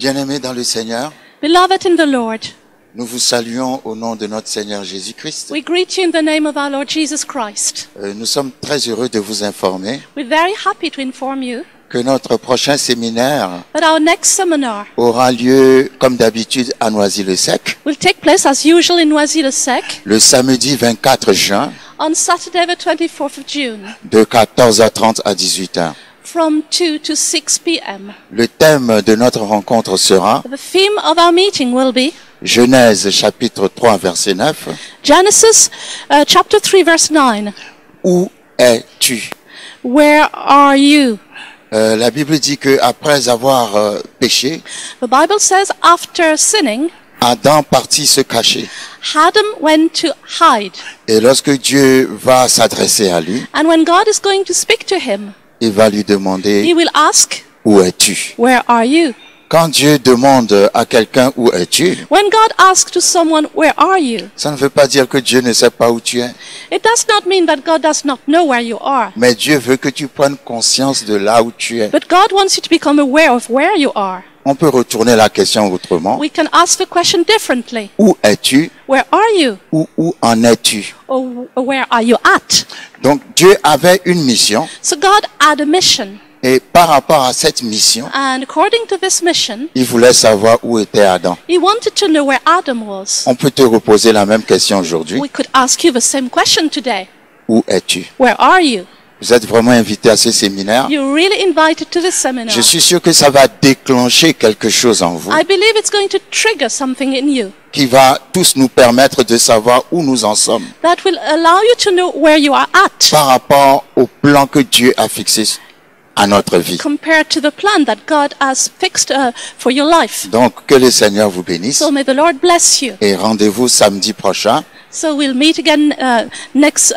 Bien-aimés dans le Seigneur, Beloved in the Lord, nous vous saluons au nom de notre Seigneur Jésus-Christ. we greet you in the name of our Lord Jesus Christ. Nous sommes très heureux de vous informer We're very happy to inform you que notre prochain séminaire that our next seminar aura lieu, comme d'habitude, à Noisy-le-Sec, will take place as usual in Noisy-le-Sec le samedi 24 juin, on Saturday the 24th of June de 14h30 à 18h. from 2 to 6 p.m. Le thème de notre rencontre sera The theme of our meeting will be Genèse chapitre 3 verset 9. Genesis chapter 3 verse 9. Où es-tu? Where are you? La Bible dit que après avoir péché, The Bible says after sinning, Adam partit se cacher. Adam went to hide. Et lorsque Dieu va s'adresser à lui, And when God is going to speak to him, il va lui he demander will ask, où es-tu? where are you? Quand Dieu demande à quelqu'un où es-tu, When God asks to someone, where are you? ça ne veut pas dire que Dieu ne sait pas où tu es, It does not mean that God does not know where you are. mais Dieu veut que tu prennes conscience de là où tu es. But God wants you to become aware of where you are. On peut retourner la question autrement. We can ask the question differently. Où es-tu? Where are you? Où en es-tu? Or where are you at? Donc Dieu avait une mission So God had a mission. et par rapport à cette mission, And according to this mission, il voulait savoir où était Adam. he wanted to know where Adam was. On peut te reposer la même question aujourd'hui. We could ask you the same question today. Où es-tu? Where are you? Vous êtes vraiment invité à ce séminaire. You're really invited to this seminar. Je suis sûr que ça va déclencher quelque chose en vous I believe it's going to trigger something in you qui va tous nous permettre de savoir où nous en sommes that will allow you to know where you are at par rapport au plan que Dieu a fixé à notre vie. compared to the plan that God has fixed for your life. Donc, que le Seigneur vous bénisse So may the Lord bless you. et rendez-vous samedi prochain, So we'll meet again next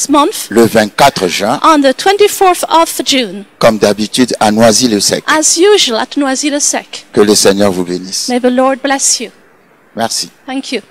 month le 24 juin, on the 24th of June, comme d'habitude à Noisy-le-Sec. as usual at Noisy-le-Sec. Que le Seigneur vous bénisse. May the Lord bless you. Merci. Thank you.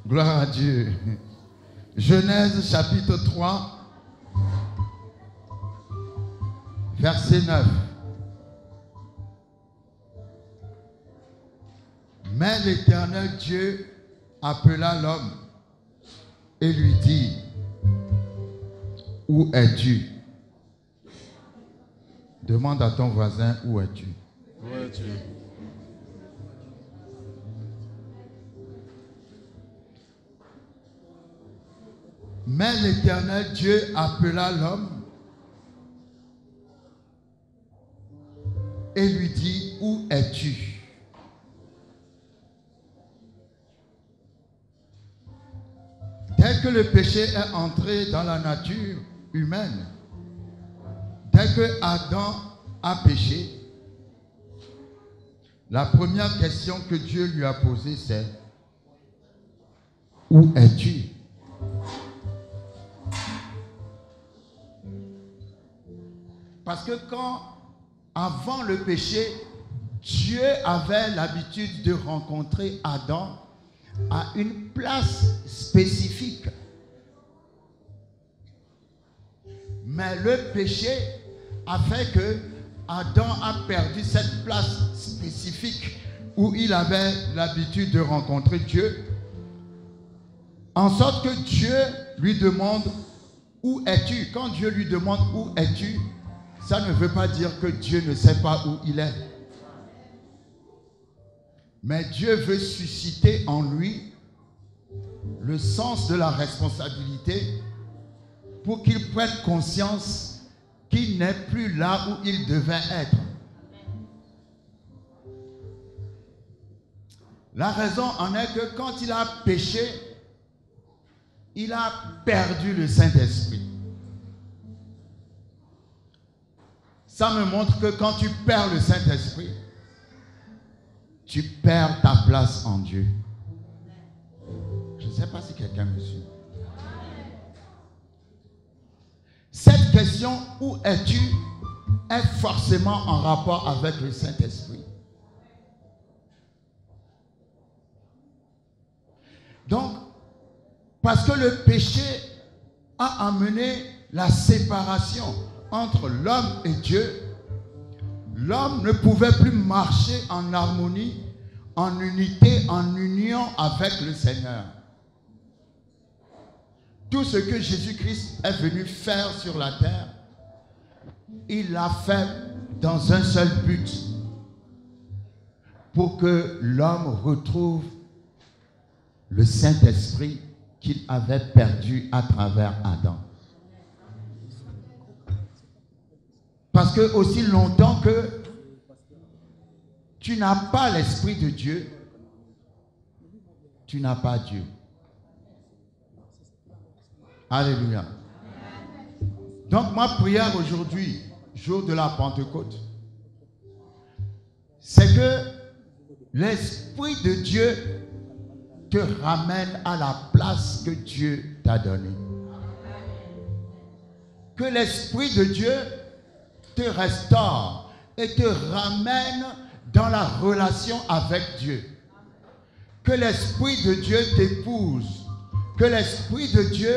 Gloire à Dieu. Genèse chapitre 3, verset 9. Mais l'Éternel Dieu appela l'homme et lui dit, où es-tu? Demande à ton voisin, où es-tu? Où es-tu? Mais l'Éternel Dieu appela l'homme et lui dit, où es-tu? Dès que le péché est entré dans la nature humaine, dès que Adam a péché, la première question que Dieu lui a posée, c'est, où es-tu? Parce que avant le péché, Dieu avait l'habitude de rencontrer Adam à une place spécifique. Mais le péché a fait que Adam a perdu cette place spécifique où il avait l'habitude de rencontrer Dieu. En sorte que Dieu lui demande où es-tu? Quand Dieu lui demande où es-tu, ça ne veut pas dire que Dieu ne sait pas où il est. Mais Dieu veut susciter en lui le sens de la responsabilité pour qu'il prenne conscience qu'il n'est plus là où il devait être. La raison en est que quand il a péché, il a perdu le Saint-Esprit. Ça me montre que quand tu perds le Saint-Esprit, tu perds ta place en Dieu. Je ne sais pas si quelqu'un me suit. Cette question, où es-tu, est forcément en rapport avec le Saint-Esprit. Donc, parce que le péché a amené la séparation entre l'homme et Dieu, l'homme ne pouvait plus marcher en harmonie, en unité, en union avec le Seigneur. Tout ce que Jésus-Christ est venu faire sur la terre, il l'a fait dans un seul but, pour que l'homme retrouve le Saint-Esprit qu'il avait perdu à travers Adam. Parce que aussi longtemps que tu n'as pas l'Esprit de Dieu, tu n'as pas Dieu. Alléluia. Donc ma prière aujourd'hui, jour de la Pentecôte, c'est que l'Esprit de Dieu te ramène à la place que Dieu t'a donnée. Que l'Esprit de Dieu te restaure et te ramène dans la relation avec Dieu. Que l'Esprit de Dieu t'épouse. Que l'Esprit de Dieu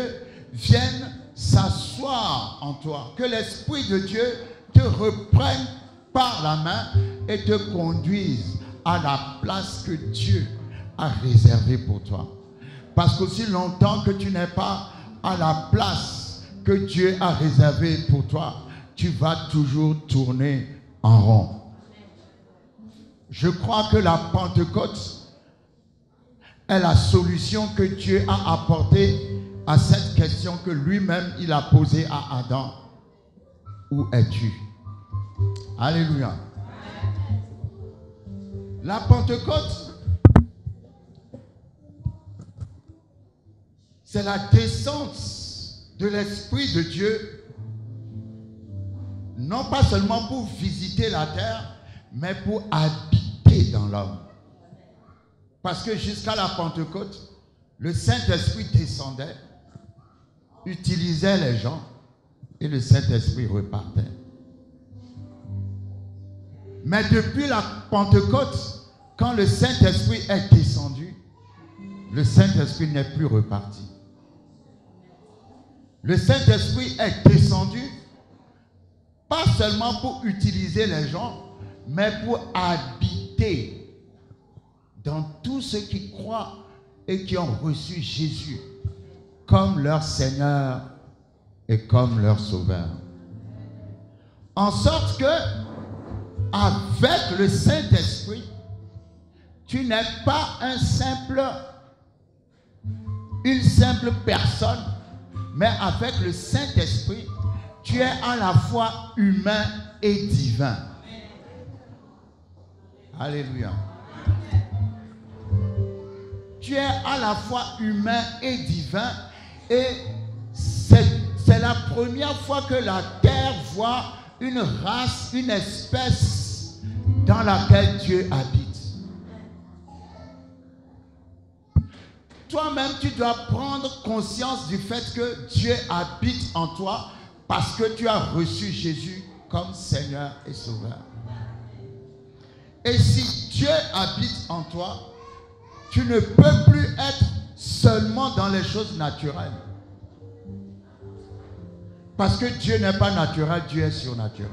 vienne s'asseoir en toi. Que l'Esprit de Dieu te reprenne par la main et te conduise à la place que Dieu a réservée pour toi. Parce qu'aussi longtemps que tu n'es pas à la place que Dieu a réservée pour toi, tu vas toujours tourner en rond. Je crois que la Pentecôte est la solution que Dieu a apportée à cette question que lui-même il a posée à Adam. Où es-tu? Alléluia. La Pentecôte, c'est la descente de l'Esprit de Dieu, non pas seulement pour visiter la terre, mais pour habiter dans l'homme. Parce que jusqu'à la Pentecôte, le Saint-Esprit descendait, utilisait les gens, et le Saint-Esprit repartait. Mais depuis la Pentecôte, quand le Saint-Esprit est descendu, le Saint-Esprit n'est plus reparti. Le Saint-Esprit est descendu, pas seulement pour utiliser les gens, mais pour habiter dans tous ceux qui croient et qui ont reçu Jésus comme leur Seigneur et comme leur Sauveur. En sorte que, avec le Saint-Esprit, tu n'es pas une simple personne, mais avec le Saint-Esprit, tu es à la fois humain et divin. Alléluia. Tu es à la fois humain et divin, et c'est la première fois que la terre voit une race, une espèce dans laquelle Dieu habite. Toi-même, tu dois prendre conscience du fait que Dieu habite en toi parce que tu as reçu Jésus comme Seigneur et Sauveur. Et si Dieu habite en toi, tu ne peux plus être seulement dans les choses naturelles. Parce que Dieu n'est pas naturel, Dieu est surnaturel.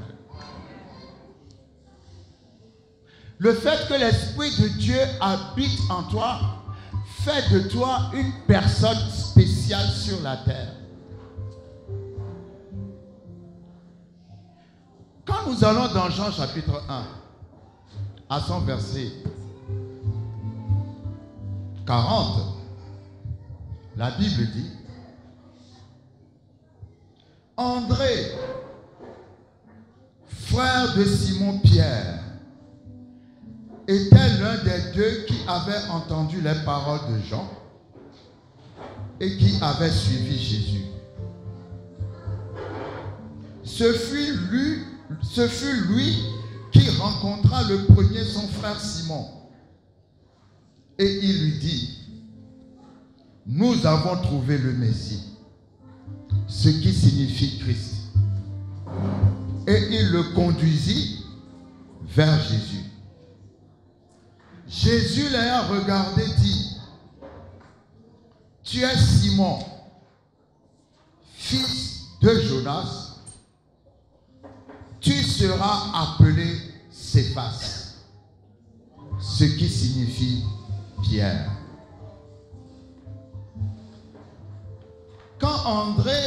Le fait que l'Esprit de Dieu habite en toi fait de toi une personne spéciale sur la terre. Quand nous allons dans Jean chapitre 1, à son verset 40, la Bible dit, André, frère de Simon-Pierre, était l'un des deux qui avait entendu les paroles de Jean et qui avait suivi Jésus. Ce fut lui qui rencontra le premier son frère Simon. Et il lui dit, nous avons trouvé le Messie, ce qui signifie Christ. Et il le conduisit vers Jésus. Jésus l'ayant regardé dit, tu es Simon, fils de Jonas, tu seras appelé Céphas, ce qui signifie Pierre. Quand André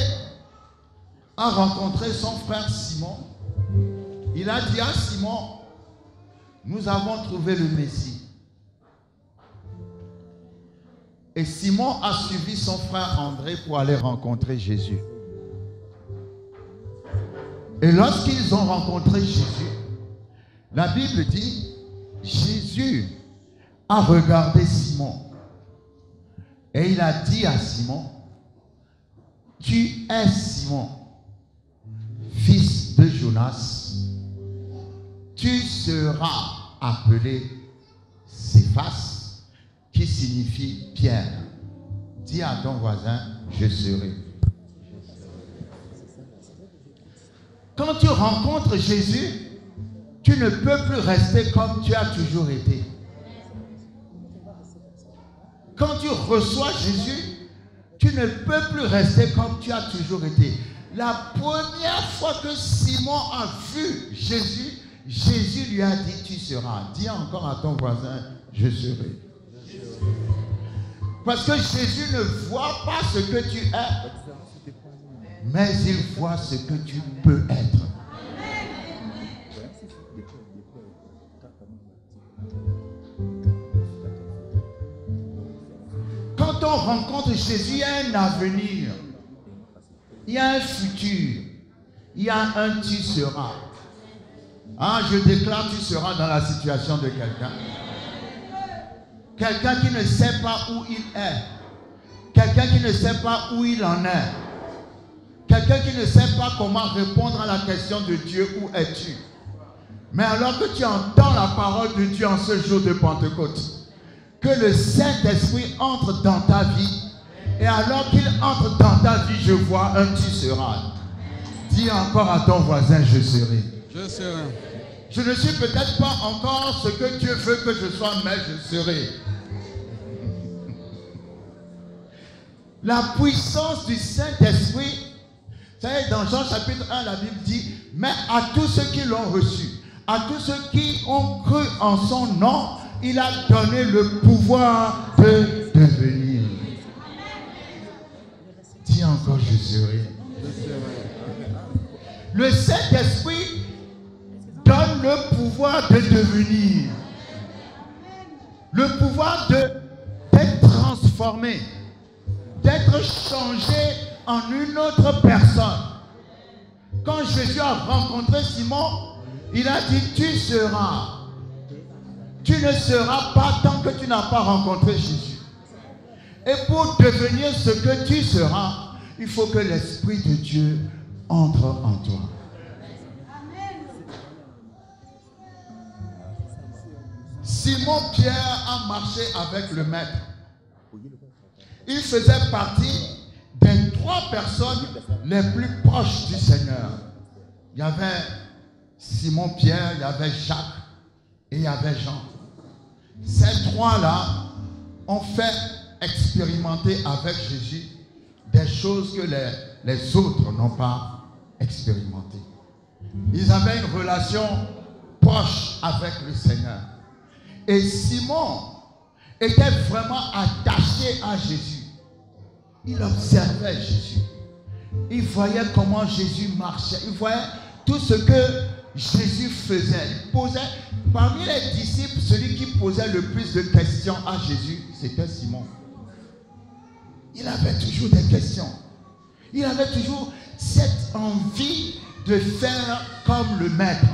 a rencontré son frère Simon, il a dit à Simon, nous avons trouvé le Messie. Et Simon a suivi son frère André pour aller rencontrer Jésus. Et lorsqu'ils ont rencontré Jésus, la Bible dit, Jésus a regardé Simon. Et il a dit à Simon, tu es Simon, fils de Jonas. Tu seras appelé Céphas, qui signifie Pierre. Dis à ton voisin, je serai. Quand tu rencontres Jésus, tu ne peux plus rester comme tu as toujours été. Quand tu reçois Jésus, tu ne peux plus rester comme tu as toujours été. La première fois que Simon a vu Jésus, Jésus lui a dit, tu seras. Dis encore à ton voisin, je serai. Parce que Jésus ne voit pas ce que tu es, mais il voit ce que tu peux être. Quand on rencontre Jésus, il y a un avenir, il y a un futur, il y a un tu seras. Ah, je déclare, tu seras dans la situation de quelqu'un. Quelqu'un qui ne sait pas où il est. Quelqu'un qui ne sait pas où il en est. Quelqu'un qui ne sait pas comment répondre à la question de Dieu, où es-tu? Mais alors que tu entends la parole de Dieu en ce jour de Pentecôte, que le Saint-Esprit entre dans ta vie, et alors qu'il entre dans ta vie, je vois un tu seras. Dis encore à ton voisin, je serai. Je serai. Je ne suis peut-être pas encore ce que Dieu veut que je sois, mais je serai. La puissance du Saint-Esprit, vous savez, dans Jean chapitre 1, la Bible dit, mais à tous ceux qui l'ont reçu, à tous ceux qui ont cru en son nom, il a donné le pouvoir de devenir. Dis encore, je serai. Le Saint-Esprit donne le pouvoir de devenir. Le pouvoir d'être transformé, d'être changé en une autre personne. Quand Jésus a rencontré Simon, il a dit, tu seras. Tu ne seras pas tant que tu n'as pas rencontré Jésus. Et pour devenir ce que tu seras, il faut que l'Esprit de Dieu entre en toi. Simon-Pierre a marché avec le Maître. Il faisait partie des 3 personnes les plus proches du Seigneur. Il y avait Simon-Pierre, il y avait Jacques et il y avait Jean. Ces 3-là ont fait expérimenter avec Jésus des choses que les autres n'ont pas expérimentées. Ils avaient une relation proche avec le Seigneur. Et Simon était vraiment attaché à Jésus. Il observait Jésus. Il voyait comment Jésus marchait. Il voyait tout ce que Jésus faisait. Il posait, parmi les disciples, celui qui posait le plus de questions à Jésus, c'était Simon. Il avait toujours des questions. Il avait toujours cette envie de faire comme le maître.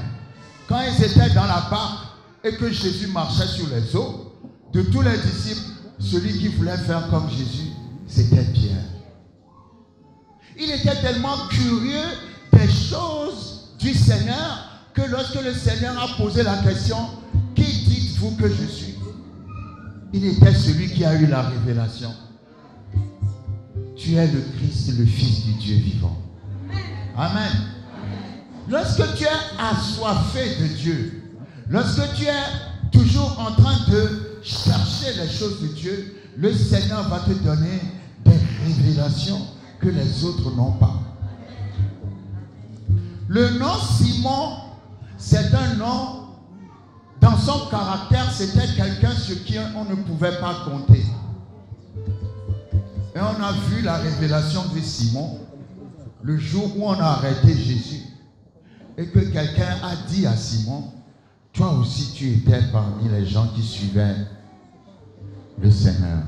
Quand ils étaient dans la barque et que Jésus marchait sur les eaux, de tous les disciples, celui qui voulait faire comme Jésus, c'était Pierre. Il était tellement curieux des choses du Seigneur que lorsque le Seigneur a posé la question, qui dites-vous que je suis? Il était celui qui a eu la révélation. Tu es le Christ, le Fils du Dieu vivant. Amen. Lorsque tu es assoiffé de Dieu, lorsque tu es toujours en train de chercher les choses de Dieu, le Seigneur va te donner des révélations que les autres n'ont pas. Le nom Simon, c'est un nom, dans son caractère, c'était quelqu'un sur qui on ne pouvait pas compter. Et on a vu la révélation de Simon le jour où on a arrêté Jésus. Et que quelqu'un a dit à Simon, toi aussi tu étais parmi les gens qui suivaient le Seigneur.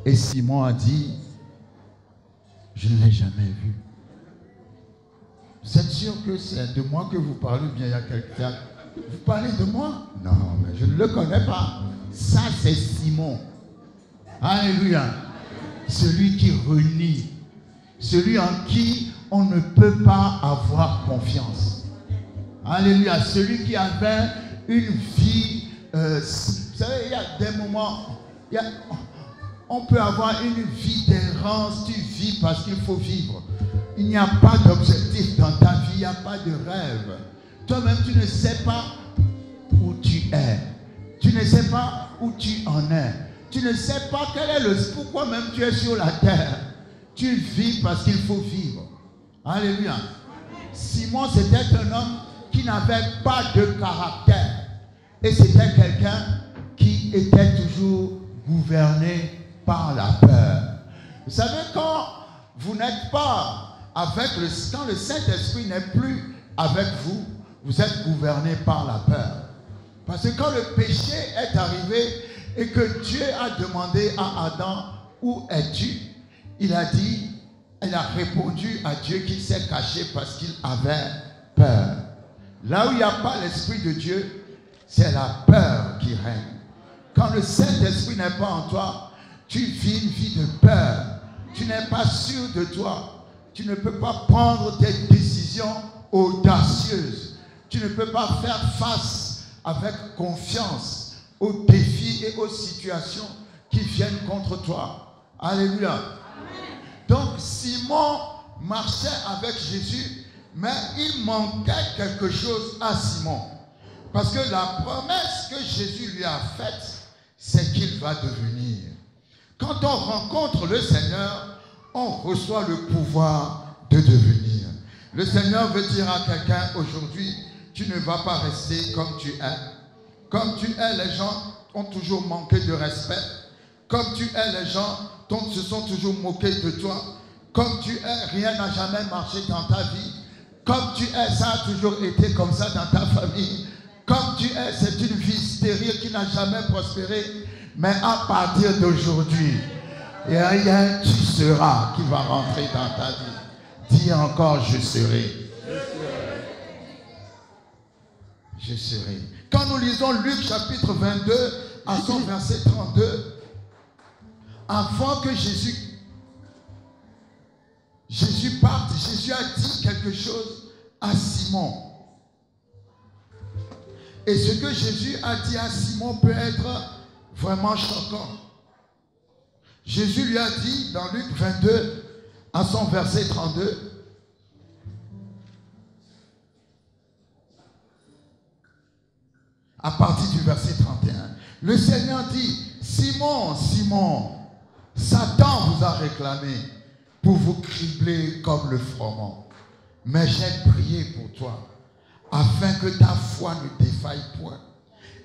Et Simon a dit, je ne l'ai jamais vu. Vous êtes sûr que c'est de moi que vous parlez ou bien il y a quelqu'un? Vous parlez de moi? Non, mais je ne le connais pas. Ça, c'est Simon. Alléluia. Celui qui renie. Celui en qui on ne peut pas avoir confiance. Alléluia. Celui qui avait une vie... vous savez, il y a des moments... on peut avoir une vie d'errance. Tu vis parce qu'il faut vivre. Il n'y a pas d'objectif dans ta vie. Il n'y a pas de rêve. Toi-même, tu ne sais pas où tu es. Tu ne sais pas où tu en es. Tu ne sais pas quel est le... Pourquoi même tu es sur la terre. Tu vis parce qu'il faut vivre. Alléluia. Simon, c'était un homme qui n'avait pas de caractère. Et c'était quelqu'un qui était toujours gouverné par la peur. Vous savez, quand vous n'êtes pas avec le... Quand le Saint-Esprit n'est plus avec vous, vous êtes gouverné par la peur. Parce que quand le péché est arrivé et que Dieu a demandé à Adam, où es-tu? Il a dit, il a répondu à Dieu qu'il s'est caché parce qu'il avait peur. Là où il n'y a pas l'Esprit de Dieu, c'est la peur qui règne. Quand le Saint-Esprit n'est pas en toi, tu vis une vie de peur. Tu n'es pas sûr de toi. Tu ne peux pas prendre des décisions audacieuses. Tu ne peux pas faire face avec confiance aux défis et aux situations qui viennent contre toi. Alléluia. Donc Simon marchait avec Jésus, mais il manquait quelque chose à Simon. Parce que la promesse que Jésus lui a faite, c'est qu'il va devenir. Quand on rencontre le Seigneur, on reçoit le pouvoir de devenir. Le Seigneur veut dire à quelqu'un aujourd'hui, tu ne vas pas rester comme tu es. Comme tu es, les gens ont toujours manqué de respect. Comme tu es, les gens se sont toujours moqués de toi. Comme tu es, rien n'a jamais marché dans ta vie. Comme tu es, ça a toujours été comme ça dans ta famille. Comme tu es, c'est une vie stérile qui n'a jamais prospéré. Mais à partir d'aujourd'hui, il y a un tu seras qui va rentrer dans ta vie. Dis encore, je serai. Je serai. Quand nous lisons Luc chapitre 22, à son verset 32, avant que Jésus parte, Jésus a dit quelque chose à Simon. Et ce que Jésus a dit à Simon peut être vraiment choquant. Jésus lui a dit dans Luc 22, à son verset 32, à partir du verset 31, le Seigneur dit, Simon, Simon, Satan vous a réclamé pour vous cribler comme le froment. Mais j'ai prié pour toi, afin que ta foi ne défaille point.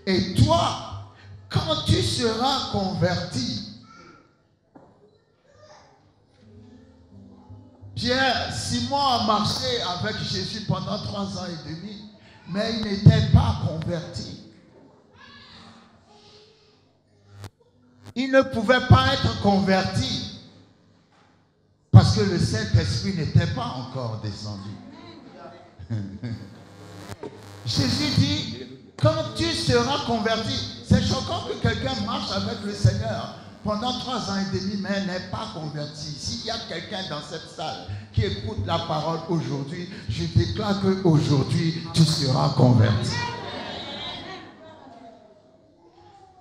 Et toi, quand tu seras converti, Simon a marché avec Jésus pendant 3 ans et demi, mais il n'était pas converti. Il ne pouvait pas être converti parce que le Saint-Esprit n'était pas encore descendu. Jésus dit, quand tu seras converti, c'est choquant que quelqu'un marche avec le Seigneur pendant 3 ans et demi, mais n'est pas converti. S'il y a quelqu'un dans cette salle qui écoute la parole aujourd'hui, je déclare qu'aujourd'hui, tu seras converti.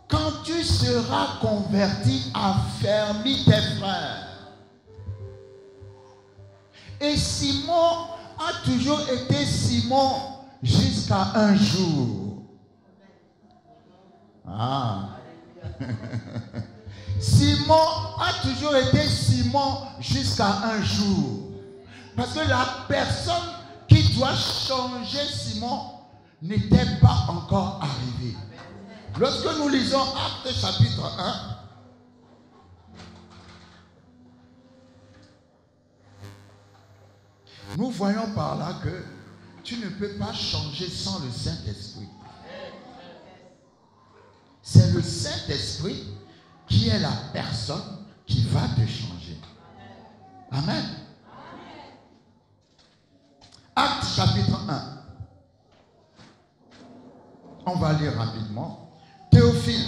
Quand tu seras converti, affermis tes frères. Et Simon a toujours été Simon jusqu'à un jour. Simon a toujours été Simon jusqu'à un jour. Parce que la personne qui doit changer Simon n'était pas encore arrivée. Lorsque nous lisons Actes chapitre 1, nous voyons par là que tu ne peux pas changer sans le Saint-Esprit. C'est le Saint-Esprit qui est la personne qui va te changer. Amen. Actes chapitre 1. On va lire rapidement. Théophile,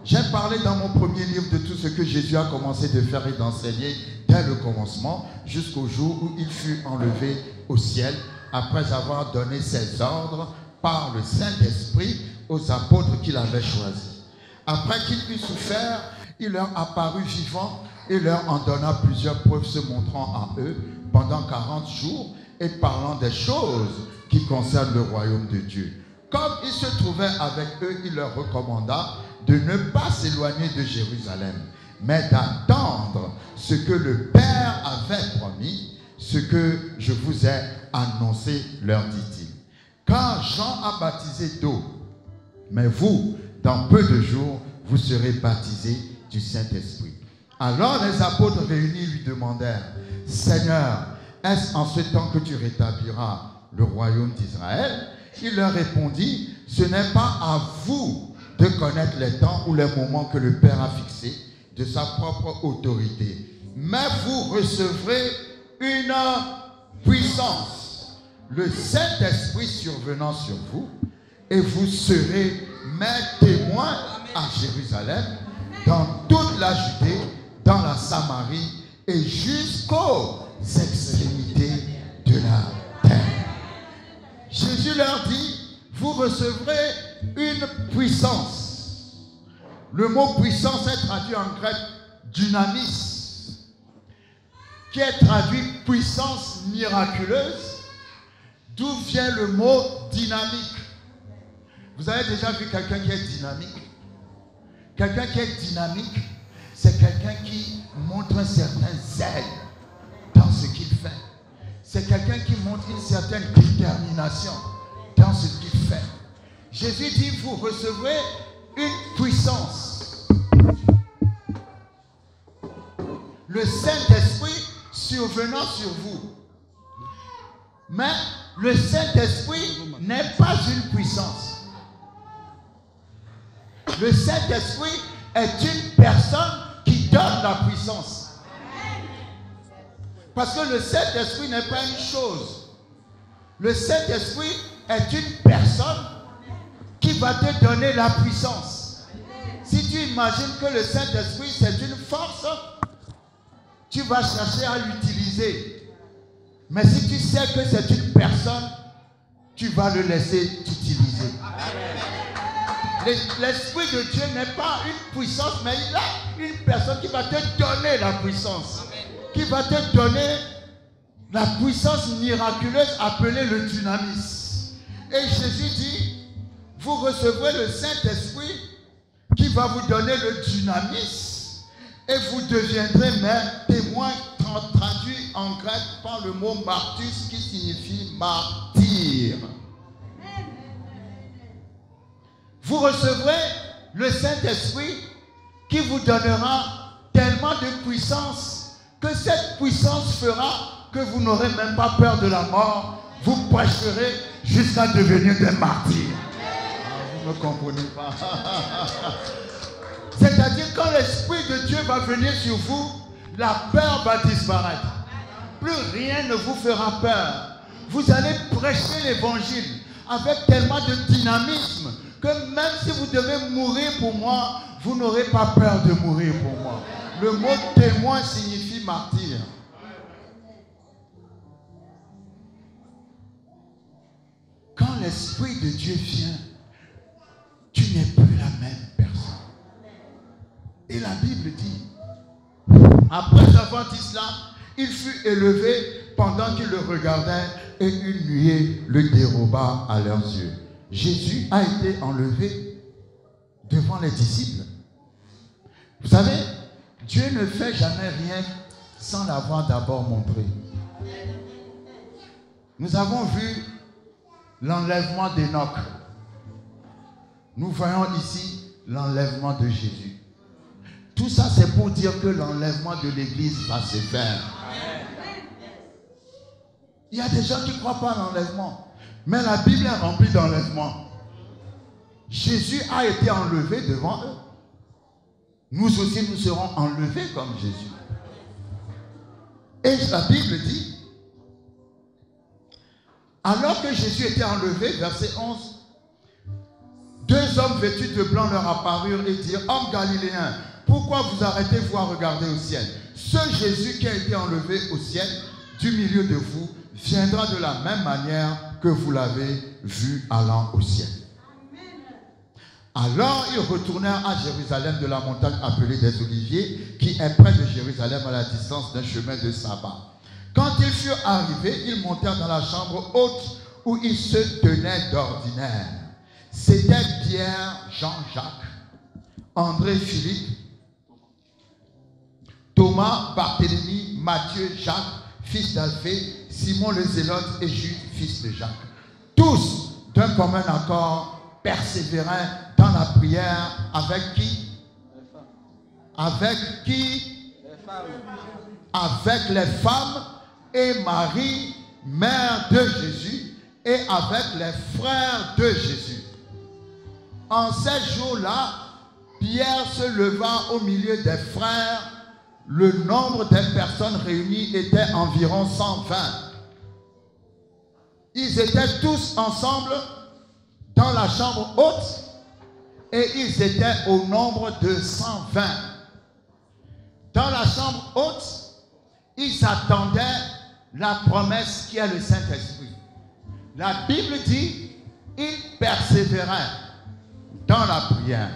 j'ai parlé dans mon premier livre de tout ce que Jésus a commencé de faire et d'enseigner dès le commencement jusqu'au jour où il fut enlevé au ciel après avoir donné ses ordres par le Saint-Esprit aux apôtres qu'il avait choisis. Après qu'il eut souffert, il leur apparut vivant et leur en donna plusieurs preuves se montrant à eux pendant 40 jours et parlant des choses qui concernent le royaume de Dieu. Comme il se trouvait avec eux, il leur recommanda de ne pas s'éloigner de Jérusalem, mais d'attendre ce que le Père avait promis, ce que je vous ai annoncé, leur dit-il. Car Jean a baptisé d'eau, mais vous, dans peu de jours, vous serez baptisés du Saint-Esprit. Alors les apôtres réunis lui demandèrent, Seigneur, est-ce en ce temps que tu rétabliras le royaume d'Israël? Il leur répondit, ce n'est pas à vous de connaître les temps ou les moments que le Père a fixés de sa propre autorité, mais vous recevrez une puissance, le Saint-Esprit survenant sur vous, et vous serez mes témoins à Jérusalem, dans toute la Judée, dans la Samarie et jusqu'aux extrémités de la terre. Jésus leur dit, vous recevrez une puissance. Le mot puissance est traduit en grec dynamis, qui est traduit puissance miraculeuse, d'où vient le mot dynamique. Vous avez déjà vu quelqu'un qui est dynamique? Quelqu'un qui est dynamique, c'est quelqu'un qui montre un certain zèle dans ce qu'il fait. C'est quelqu'un qui montre une certaine détermination dans ce qu'il fait. Jésus dit, vous recevrez une puissance. Le Saint-Esprit survenant sur vous. Mais le Saint-Esprit n'est pas une puissance. Le Saint-Esprit est une personne qui donne la puissance. Parce que le Saint-Esprit n'est pas une chose. Le Saint-Esprit est une personne qui va te donner la puissance. Si tu imagines que le Saint-Esprit c'est une force, tu vas chercher à l'utiliser. Mais si tu sais que c'est une personne, tu vas le laisser t'utiliser. L'Esprit de Dieu n'est pas une puissance, mais il a une personne qui va te donner la puissance. Qui va te donner la puissance miraculeuse appelée le dynamis. Et Jésus dit, vous recevrez le Saint-Esprit qui va vous donner le dynamis et vous deviendrez mes témoins, traduit en grec par le mot martus qui signifie martyr. Vous recevrez le Saint-Esprit qui vous donnera tellement de puissance que cette puissance fera que vous n'aurez même pas peur de la mort. Vous prêcherez jusqu'à devenir des martyrs. Vous ne comprenez pas. C'est-à-dire quand l'Esprit de Dieu va venir sur vous, la peur va disparaître. Plus rien ne vous fera peur. Vous allez prêcher l'évangile avec tellement de dynamisme que même si vous devez mourir pour moi, vous n'aurez pas peur de mourir pour moi. Le mot témoin signifie martyr. Quand l'Esprit de Dieu vient, tu n'es plus la même personne. Et la Bible dit, après avoir dit cela, il fut élevé pendant qu'il le regardait et une nuée le déroba à leurs yeux. Jésus a été enlevé devant les disciples. Vous savez, Dieu ne fait jamais rien sans l'avoir d'abord montré. Nous avons vu l'enlèvement d'Enoch. Nous voyons ici l'enlèvement de Jésus. Tout ça, c'est pour dire que l'enlèvement de l'Église va se faire. Il y a des gens qui ne croient pas à l'enlèvement. Mais la Bible est remplie d'enlèvements. Jésus a été enlevé devant eux. Nous aussi, nous serons enlevés comme Jésus. Et la Bible dit, alors que Jésus était enlevé, verset 11, deux hommes vêtus de blanc leur apparurent et dirent, hommes galiléens, pourquoi vous arrêtez-vous à regarder au ciel? Ce Jésus qui a été enlevé au ciel du milieu de vous viendra de la même manière que vous l'avez vu allant au ciel. Alors ils retournèrent à Jérusalem de la montagne appelée des Oliviers, qui est près de Jérusalem à la distance d'un chemin de sabbat. Quand ils furent arrivés, ils montèrent dans la chambre haute où ils se tenaient d'ordinaire. C'étaient Pierre, Jean-Jacques, André, Philippe, Thomas, Barthélemy, Matthieu, Jacques, fils d'Alphée, Simon le Zélote et Jude, fils de Jacques. Tous, d'un commun accord, persévéraient dans la prière avec qui? Avec qui? Avec les femmes et Marie, mère de Jésus, et avec les frères de Jésus. En ces jours-là, Pierre se leva au milieu des frères. Le nombre des personnes réunies était environ 120. Ils étaient tous ensemble dans la chambre haute et ils étaient au nombre de 120. Dans la chambre haute, ils attendaient la promesse qui est le Saint-Esprit. La Bible dit, ils persévéraient dans la prière.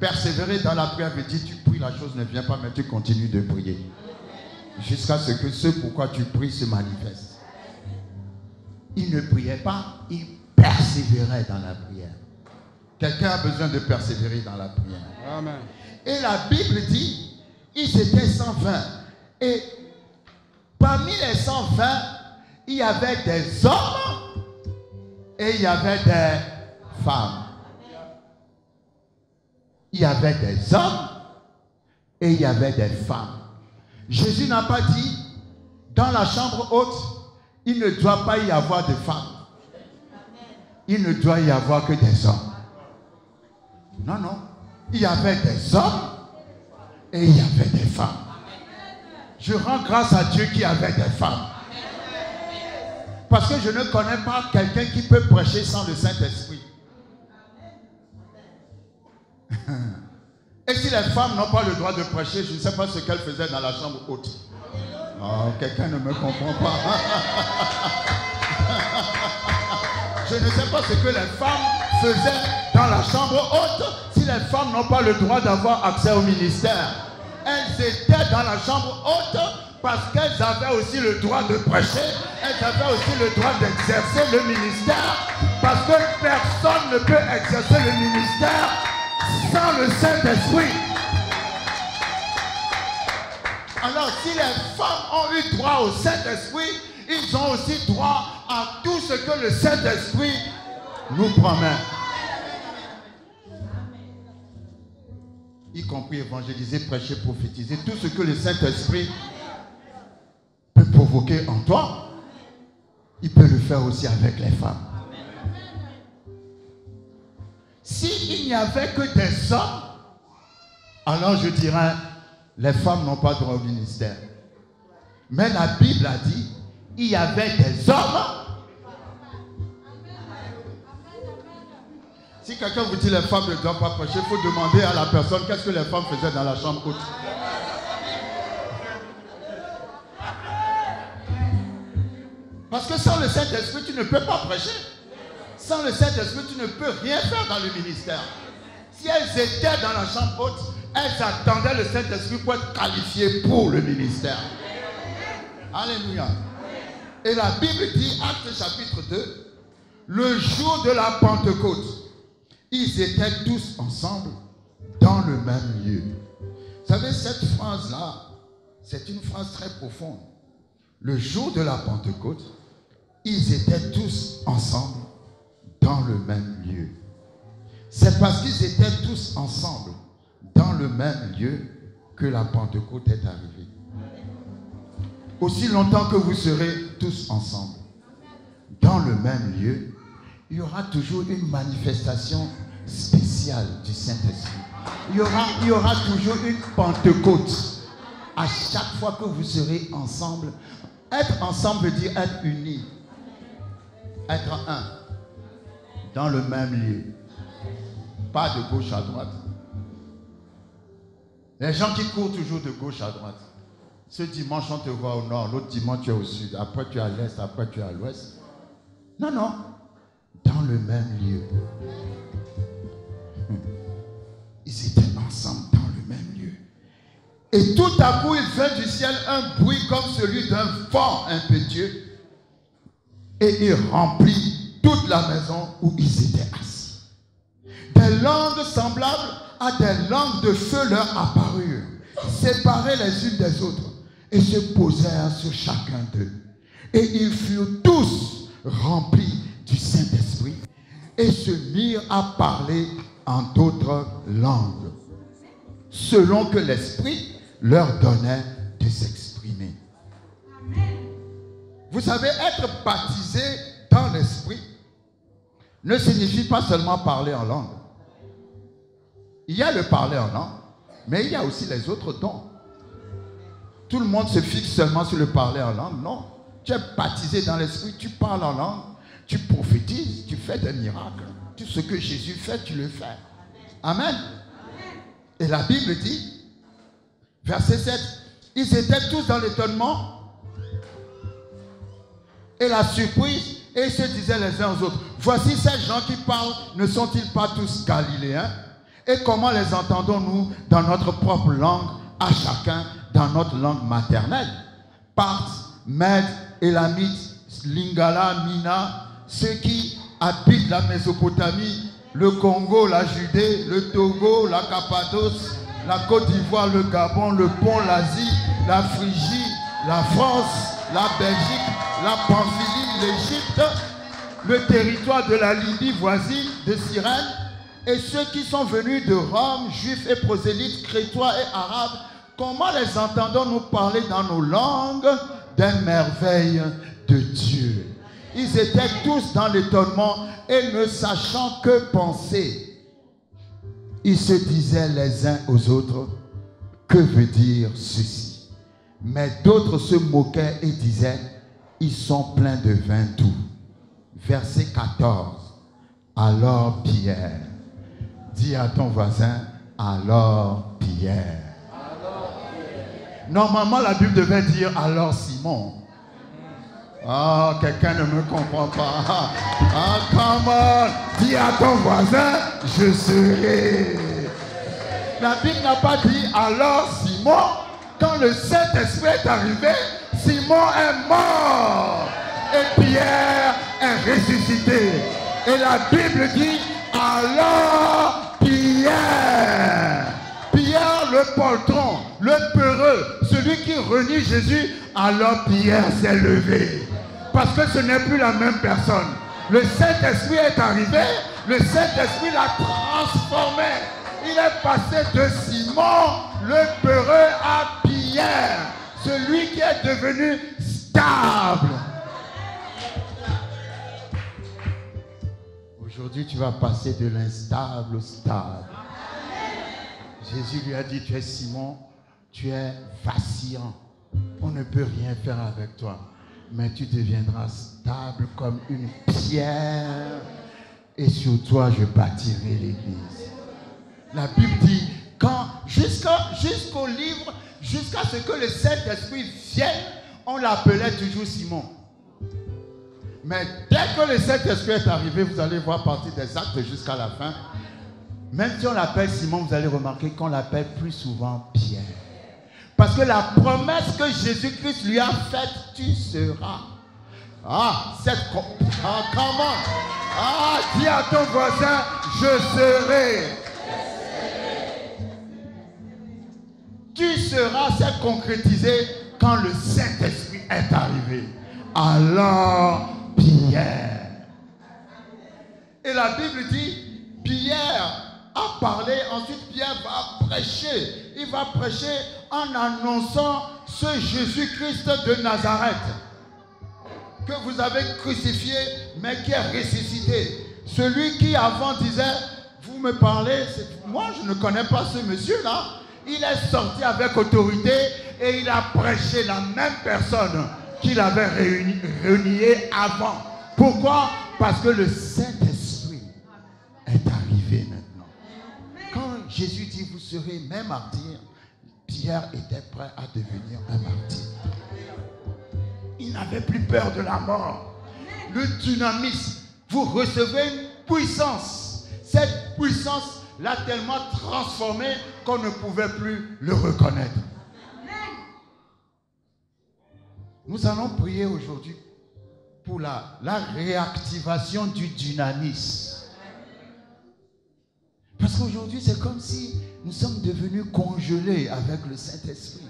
Persévérer dans la prière veut dire tu pries, la chose ne vient pas, mais tu continues de prier. Jusqu'à ce que ce pourquoi tu pries se manifeste. Ils ne priaient pas, ils persévéraient dans la prière. Quelqu'un a besoin de persévérer dans la prière. Amen. Et la Bible dit, ils étaient 120. Et parmi les 120, il y avait des hommes et il y avait des femmes. Il y avait des hommes et il y avait des femmes. Jésus n'a pas dit, dans la chambre haute, il ne doit pas y avoir de femmes. Il ne doit y avoir que des hommes. Non, non. Il y avait des hommes et il y avait des femmes. Je rends grâce à Dieu qu'il y avait des femmes. Parce que je ne connais pas quelqu'un qui peut prêcher sans le Saint-Esprit. Et si les femmes n'ont pas le droit de prêcher, je ne sais pas ce qu'elles faisaient dans la chambre haute. Oh, quelqu'un ne me comprend pas. Je ne sais pas ce que les femmes faisaient dans la chambre haute si les femmes n'ont pas le droit d'avoir accès au ministère. Elles étaient dans la chambre haute parce qu'elles avaient aussi le droit de prêcher. Elles avaient aussi le droit d'exercer le ministère. Parce que personne ne peut exercer le ministère sans le Saint-Esprit. Alors, si les femmes ont eu droit au Saint-Esprit, ils ont aussi droit à tout ce que le Saint-Esprit nous promet. y compris évangéliser, prêcher, prophétiser, tout ce que le Saint-Esprit peut provoquer en toi, il peut le faire aussi avec les femmes. S'il n'y avait que des hommes, alors je dirais, les femmes n'ont pas droit au ministère. Mais la Bible a dit, il y avait des hommes. Si quelqu'un vous dit les femmes ne doivent pas prêcher, il faut demander à la personne qu'est-ce que les femmes faisaient dans la chambre haute. Parce que sans le Saint-Esprit, tu ne peux pas prêcher. Sans le Saint-Esprit, tu ne peux rien faire dans le ministère. Si elles étaient dans la chambre haute, elles attendaient le Saint-Esprit pour être qualifiées pour le ministère. Alléluia. Et la Bible dit, Actes chapitre 2, le jour de la Pentecôte, ils étaient tous ensemble dans le même lieu. Vous savez, cette phrase-là, c'est une phrase très profonde. Le jour de la Pentecôte, ils étaient tous ensemble dans le même lieu. C'est parce qu'ils étaient tous ensemble dans le même lieu que la Pentecôte est arrivée. Aussi longtemps que vous serez tous ensemble dans le même lieu, il y aura toujours une manifestation spéciale du Saint-Esprit. Il y aura toujours une Pentecôte à chaque fois que vous serez ensemble. Être ensemble veut dire être unis, être un, dans le même lieu, pas de gauche à droite. Les gens qui courent toujours de gauche à droite. Ce dimanche, on te voit au nord, l'autre dimanche, tu es au sud, après tu es à l'est, après tu es à l'ouest. Non, non, dans le même lieu. Ils étaient ensemble dans le même lieu. Et tout à coup, il vint du ciel un bruit comme celui d'un vent impétueux. Et il remplit toute la maison où ils étaient assis. Des langues semblables à des langues de feu leur apparurent, séparées les unes des autres, et se posèrent sur chacun d'eux. Et ils furent tous remplis du Saint-Esprit et se mirent à parler en d'autres langues, selon que l'Esprit leur donnait de s'exprimer. Vous savez, être baptisé dans l'Esprit ne signifie pas seulement parler en langue. Il y a le parler en langue, mais il y a aussi les autres dons. Tout le monde se fixe seulement sur le parler en langue. Non, tu es baptisé dans l'Esprit, tu parles en langue, tu prophétises, tu fais des miracles. Tout ce que Jésus fait, tu le fais. Amen. Et la Bible dit, verset 7, ils étaient tous dans l'étonnement et la surprise, et ils se disaient les uns aux autres, voici ces gens qui parlent, ne sont-ils pas tous galiléens? Et comment les entendons-nous dans notre propre langue, à chacun dans notre langue maternelle? Parthes, Mèdes, Élamites, Lingala, Mina, ceux qui habitent la Mésopotamie, le Congo, la Judée, le Togo, la Cappadoce, la Côte d'Ivoire, le Gabon, le Pont, l'Asie, la Phrygie, la France, la Belgique, la Pamphylie, l'Égypte, le territoire de la Libye voisine, de Cyrène, et ceux qui sont venus de Rome, juifs et prosélytes, crétois et arabes, comment les entendons-nous parler dans nos langues des merveilles de Dieu? Ils étaient tous dans l'étonnement et ne sachant que penser. Ils se disaient les uns aux autres, que veut dire ceci? Mais d'autres se moquaient et disaient, ils sont pleins de vin doux. Verset 14. Alors Pierre, dis à ton voisin, alors Pierre. Normalement, la Bible devait dire alors Simon. Ah, quelqu'un ne me comprend pas. Ah, come on. Dis à ton voisin, je serai. La Bible n'a pas dit alors Simon. Quand le Saint-Esprit est arrivé, Simon est mort. Et Pierre est ressuscité. Et la Bible dit alors Pierre. Pierre le poltron, le peureux, celui qui renie Jésus, alors Pierre s'est levé. Parce que ce n'est plus la même personne. Le Saint-Esprit est arrivé, le Saint-Esprit l'a transformé. Il est passé de Simon le peureux à Pierre, celui qui est devenu stable. Aujourd'hui, tu vas passer de l'instable au stable. Jésus lui a dit, tu es Simon, tu es vacillant. On ne peut rien faire avec toi. Mais tu deviendras stable comme une pierre. Et sur toi, je bâtirai l'église. La Bible dit, jusqu'au livre, jusqu'à ce que le Saint-Esprit vienne, on l'appelait toujours Simon. Mais dès que le Saint-Esprit est arrivé, vous allez voir partir des actes jusqu'à la fin. Même si on l'appelle Simon, vous allez remarquer qu'on l'appelle plus souvent Pierre. Parce que la promesse que Jésus-Christ lui a faite, tu seras. Comment? Dis à ton voisin, je serai. Tu seras, c'est concrétisé quand le Saint-Esprit est arrivé. Alors, Pierre. Et la Bible dit, Pierre a parlé, ensuite Pierre va prêcher. Il va prêcher en annonçant ce Jésus-Christ de Nazareth que vous avez crucifié, mais qui est ressuscité. Celui qui avant disait, vous me parlez, moi je ne connais pas ce monsieur-là. Il est sorti avec autorité et il a prêché la même personne qu'il avait renié avant. Pourquoi? Parce que le Saint-Esprit est arrivé maintenant. Quand Jésus dit, vous serez mes martyrs, Pierre était prêt à devenir un martyr. Il n'avait plus peur de la mort. Le dynamisme, vous recevez une puissance. Cette puissance l'a tellement transformé qu'on ne pouvait plus le reconnaître. Nous allons prier aujourd'hui pour la réactivation du dynamisme. Parce qu'aujourd'hui, c'est comme si nous sommes devenus congelés avec le Saint-Esprit.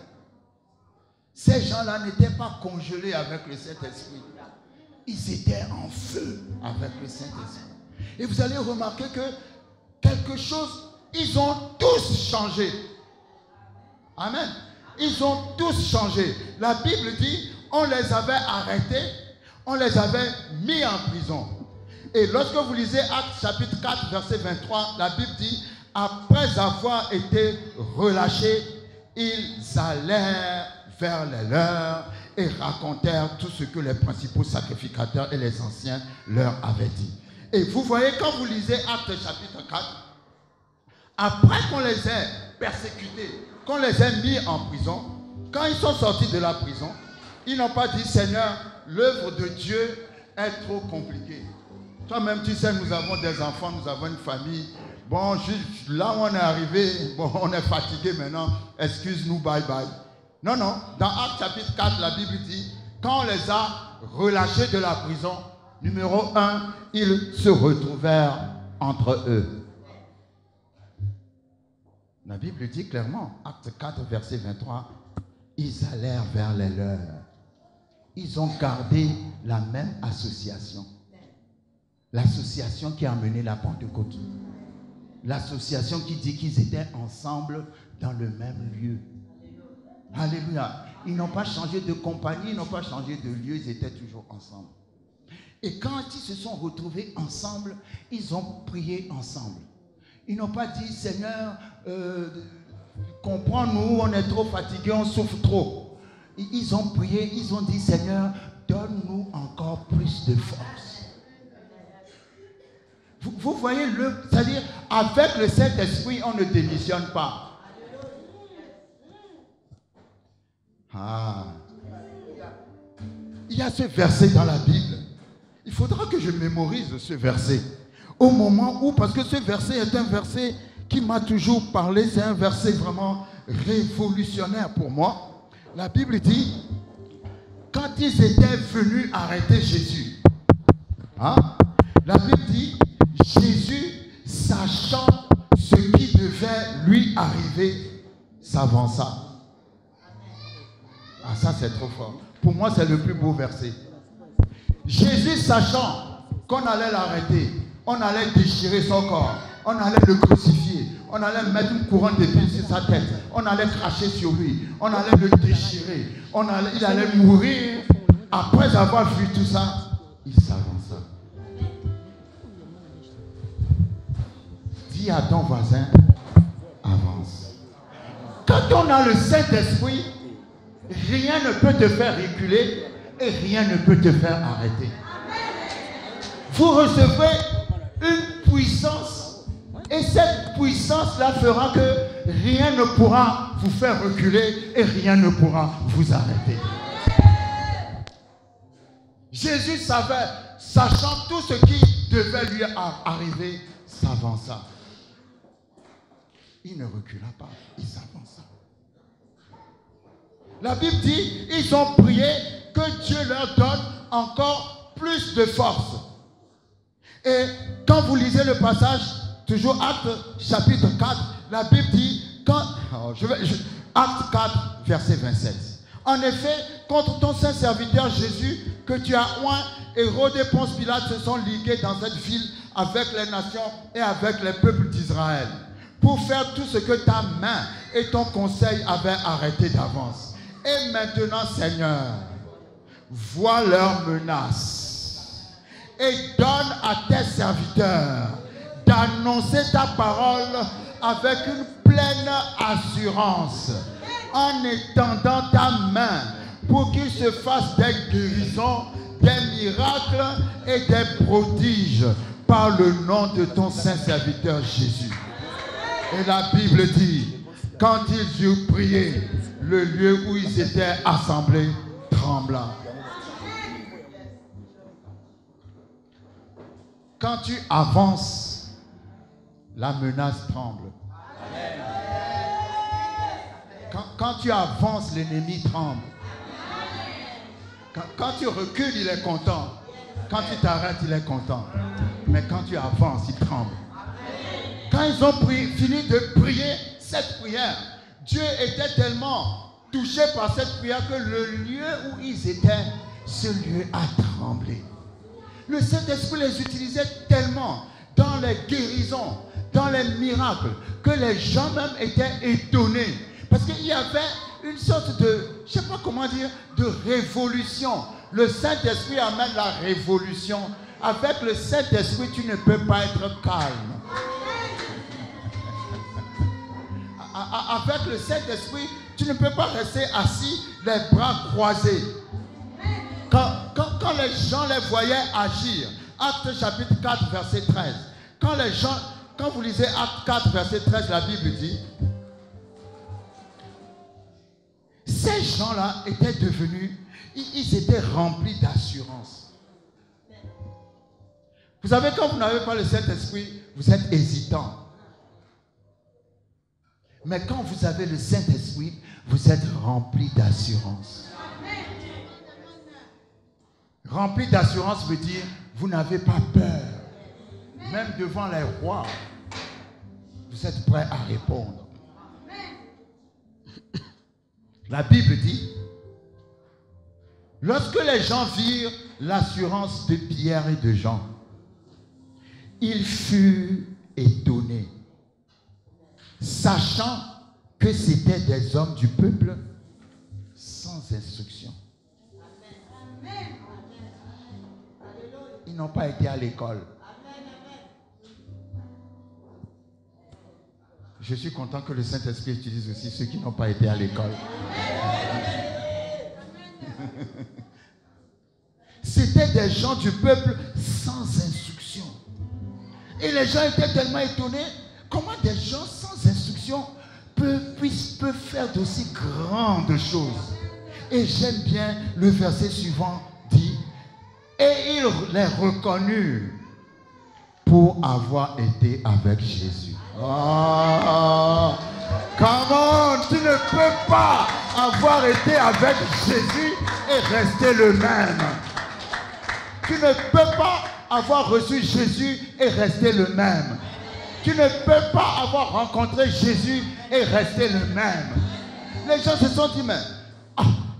Ces gens-là n'étaient pas congelés avec le Saint-Esprit. Ils étaient en feu avec le Saint-Esprit. Et vous allez remarquer que quelque chose, ils ont tous changé. Amen. Ils ont tous changé. La Bible dit, on les avait arrêtés, on les avait mis en prison. Et lorsque vous lisez Actes chapitre 4, verset 23, la Bible dit, après avoir été relâchés, ils allèrent vers les leurs et racontèrent tout ce que les principaux sacrificateurs et les anciens leur avaient dit. Et vous voyez, quand vous lisez Actes chapitre 4, après qu'on les ait persécutés, qu'on les ait mis en prison, quand ils sont sortis de la prison, ils n'ont pas dit, Seigneur, l'œuvre de Dieu est trop compliquée. Toi-même, tu sais, nous avons des enfants, nous avons une famille. Bon, là où on est arrivé, bon, on est fatigué maintenant, excuse-nous, bye bye. Non, non, dans Actes chapitre 4, la Bible dit, quand on les a relâchés de la prison, numéro 1, ils se retrouvèrent entre eux. La Bible dit clairement, Acte 4, verset 23, ils allèrent vers les leurs. Ils ont gardé la même association. L'association qui a amené la Pentecôte. L'association qui dit qu'ils étaient ensemble dans le même lieu. Alléluia. Ils n'ont pas changé de compagnie, ils n'ont pas changé de lieu, ils étaient toujours ensemble. Et quand ils se sont retrouvés ensemble, ils ont prié ensemble. Ils n'ont pas dit, Seigneur, comprends-nous, on est trop fatigués, on souffre trop. Ils ont prié, ils ont dit, Seigneur, donne-nous encore plus de force. Vous voyez, c'est-à-dire, avec le Saint-Esprit, on ne démissionne pas. Il y a ce verset dans la Bible. Il faudra que je mémorise ce verset. Au moment où, parce que ce verset est un verset qui m'a toujours parlé, c'est un verset vraiment révolutionnaire pour moi. La Bible dit, quand ils étaient venus arrêter Jésus, la Bible dit, Jésus, sachant ce qui devait lui arriver, s'avança. Ah, ça c'est trop fort. Pour moi, c'est le plus beau verset. Jésus, sachant qu'on allait l'arrêter, on allait déchirer son corps, on allait le crucifier, on allait mettre une couronne d'épines sur sa tête, on allait cracher sur lui, on allait le déchirer, il allait mourir. Après avoir vu tout ça, il s'avança. Dis à ton voisin, avance. Quand on a le Saint-Esprit, rien ne peut te faire reculer et rien ne peut te faire arrêter. Vous recevrez une puissance et cette puissance-là fera que rien ne pourra vous faire reculer et rien ne pourra vous arrêter. Jésus savait, sachant tout ce qui devait lui arriver, s'avança. Il ne recula pas, il s'avança. La Bible dit, ils ont prié que Dieu leur donne encore plus de force. Et quand vous lisez le passage, toujours Actes chapitre 4, la Bible dit, Actes 4, verset 27. En effet, contre ton saint serviteur Jésus, que tu as oint, Hérode et Ponce Pilate se sont ligués dans cette ville avec les nations et avec les peuples d'Israël, pour faire tout ce que ta main et ton conseil avaient arrêté d'avance. Et maintenant, Seigneur, vois leurs menaces et donne à tes serviteurs d'annoncer ta parole avec une pleine assurance, en étendant ta main pour qu'il se fasse des guérisons, des miracles et des prodiges par le nom de ton saint serviteur Jésus. Et la Bible dit, quand ils eurent prié, le lieu où ils étaient assemblés trembla. Quand tu avances, la menace tremble. Quand tu avances, l'ennemi tremble. Quand tu recules, il est content. Quand tu t'arrêtes, il est content. Mais quand tu avances, il tremble. Quand ils ont fini de prier cette prière, Dieu était tellement touché par cette prière que le lieu où ils étaient, ce lieu a tremblé. Le Saint-Esprit les utilisait tellement dans les guérisons, dans les miracles, que les gens même étaient étonnés. Parce qu'il y avait une sorte de, je ne sais pas comment dire, de révolution. Le Saint-Esprit amène la révolution. Avec le Saint-Esprit, tu ne peux pas être calme. Avec le Saint-Esprit, tu ne peux pas rester assis, les bras croisés. Quand les gens les voyaient agir, Actes chapitre 4, verset 13. Quand vous lisez Actes 4, verset 13, la Bible dit, ces gens-là étaient devenus, ils étaient remplis d'assurance. Vous savez, quand vous n'avez pas le Saint-Esprit, vous êtes hésitant. Mais quand vous avez le Saint-Esprit, vous êtes remplis d'assurance. Rempli d'assurance veut dire, vous n'avez pas peur. Même devant les rois, vous êtes prêts à répondre. La Bible dit, lorsque les gens virent l'assurance de Pierre et de Jean, ils furent étonnés, sachant que c'étaient des hommes du peuple sans instruction. Ils n'ont pas été à l'école. Je suis content que le Saint-Esprit utilise aussi ceux qui n'ont pas été à l'école. C'était des gens du peuple sans instruction. Et les gens étaient tellement étonnés. Comment des gens sans instruction peuvent faire d'aussi grandes choses? Et j'aime bien le verset suivant dit, et ils les reconnurent pour avoir été avec Jésus. Oh, comment tu ne peux pas avoir été avec Jésus et rester le même? Tu ne peux pas avoir reçu Jésus et rester le même. Tu ne peux pas avoir rencontré Jésus et rester le même. Les gens se sont dit, mais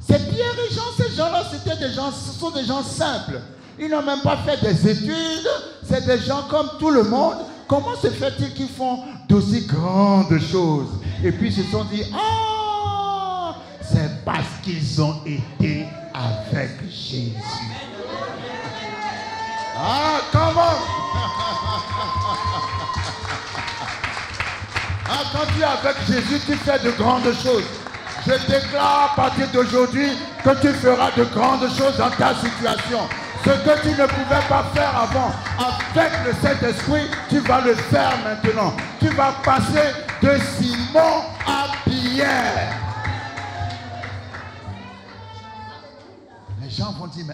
c'est Pierre et Jean, ces gens-là, ce sont des gens simples. Ils n'ont même pas fait des études. C'est des gens comme tout le monde, comment se fait-il qu'ils font d'aussi grandes choses? Et puis ils se sont dit, ah, c'est parce qu'ils ont été avec Jésus. Ah, comment? Ah, quand tu es avec Jésus, tu fais de grandes choses. Je déclare à partir d'aujourd'hui que tu feras de grandes choses dans ta situation. Ce que tu ne pouvais pas faire avant, avec le Saint-Esprit, tu vas le faire maintenant. Tu vas passer de Simon à Pierre. Les gens vont dire,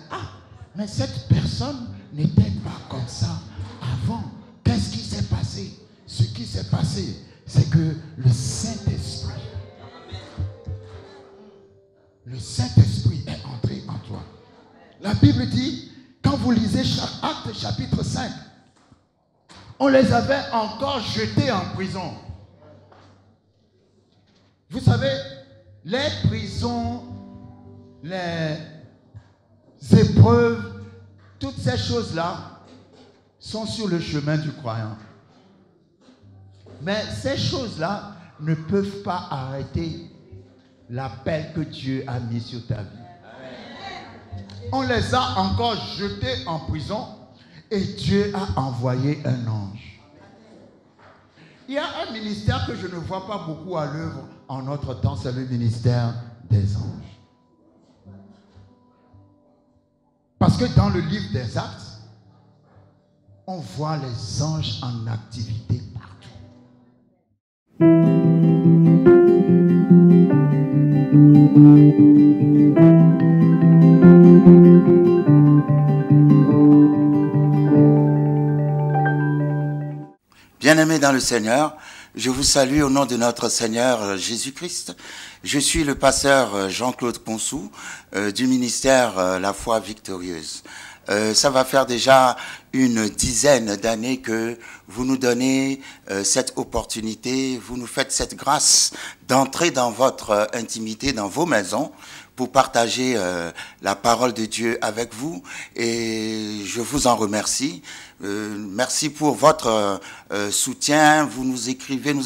mais cette personne n'était pas comme ça avant. Qu'est-ce qui s'est passé? Ce qui s'est passé, c'est que le Saint-Esprit est entré en toi. La Bible dit, quand vous lisez Actes chapitre 5, on les avait encore jetés en prison. Vous savez, les prisons, les épreuves, toutes ces choses-là sont sur le chemin du croyant. Mais ces choses-là ne peuvent pas arrêter l'appel que Dieu a mis sur ta vie. On les a encore jetés en prison et Dieu a envoyé un ange. Il y a un ministère que je ne vois pas beaucoup à l'œuvre en notre temps, c'est le ministère des anges. Parce que dans le livre des Actes, on voit les anges en activité partout. Bien-aimés dans le Seigneur, je vous salue au nom de notre Seigneur Jésus-Christ. Je suis le pasteur Jean-Claude Ponsou du ministère La Foi Victorieuse. Ça va faire déjà une dizaine d'années que vous nous donnez cette opportunité, vous nous faites cette grâce d'entrer dans votre intimité, dans vos maisons, pour partager la parole de Dieu avec vous, et je vous en remercie. Merci pour votre soutien. Vous nous écrivez, nous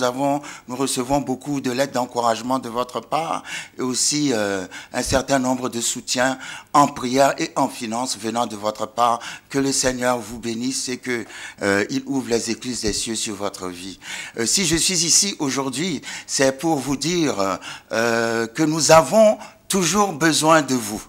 recevons beaucoup de lettres d'encouragement de votre part, et aussi un certain nombre de soutiens en prière et en finance venant de votre part. Que le Seigneur vous bénisse et que il ouvre les écluses des cieux sur votre vie. Si je suis ici aujourd'hui, c'est pour vous dire que nous avons toujours besoin de vous.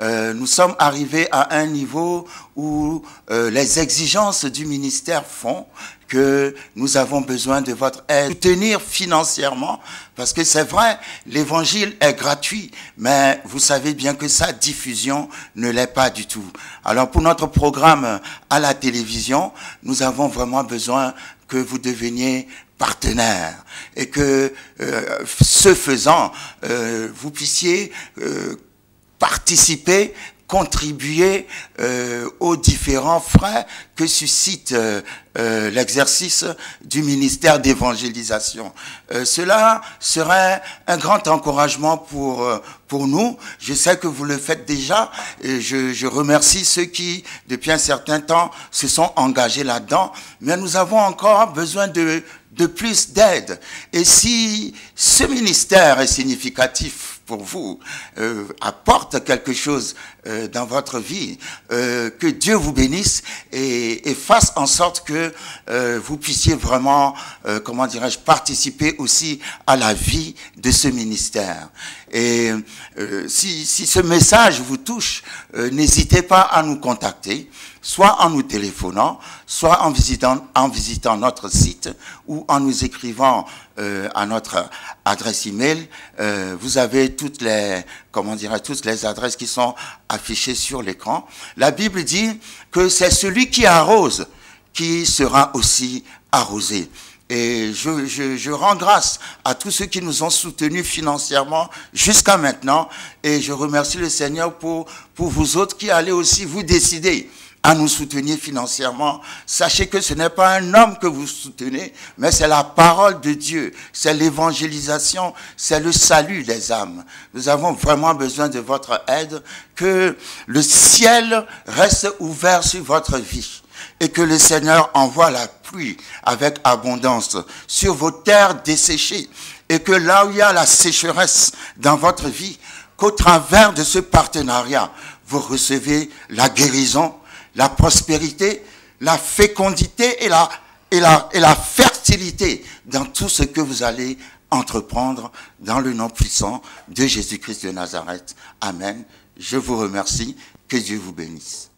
Nous sommes arrivés à un niveau où les exigences du ministère font que nous avons besoin de votre aide. Soutenir financièrement, parce que c'est vrai, l'évangile est gratuit, mais vous savez bien que sa diffusion ne l'est pas du tout. Alors pour notre programme à la télévision, nous avons vraiment besoin que vous deveniez partenaire et que ce faisant, vous puissiez participer, contribuer aux différents frais que suscite l'exercice du ministère d'évangélisation. Cela serait un grand encouragement pour nous. Je sais que vous le faites déjà, et je remercie ceux qui, depuis un certain temps, se sont engagés là-dedans, mais nous avons encore besoin de plus d'aide. Et si ce ministère est significatif pour vous, apporte quelque chose dans votre vie, que Dieu vous bénisse et fasse en sorte que vous puissiez vraiment, comment dirais-je, participer aussi à la vie de ce ministère. Et si ce message vous touche, n'hésitez pas à nous contacter, soit en nous téléphonant, soit en visitant notre site ou en nous écrivant à notre adresse email. Vous avez toutes les adresses qui sont affichées sur l'écran. La Bible dit que c'est celui qui arrose qui sera aussi arrosé. Et je rends grâce à tous ceux qui nous ont soutenus financièrement jusqu'à maintenant. Et je remercie le Seigneur pour vous autres qui allez aussi vous décider à nous soutenir financièrement. Sachez que ce n'est pas un homme que vous soutenez, mais c'est la parole de Dieu, c'est l'évangélisation, c'est le salut des âmes. Nous avons vraiment besoin de votre aide, que le ciel reste ouvert sur votre vie. et que le Seigneur envoie la pluie avec abondance sur vos terres desséchées, et que là où il y a la sécheresse dans votre vie, qu'au travers de ce partenariat, vous recevez la guérison, la prospérité, la fécondité et la fertilité dans tout ce que vous allez entreprendre dans le nom puissant de Jésus-Christ de Nazareth. Amen. Je vous remercie. Que Dieu vous bénisse.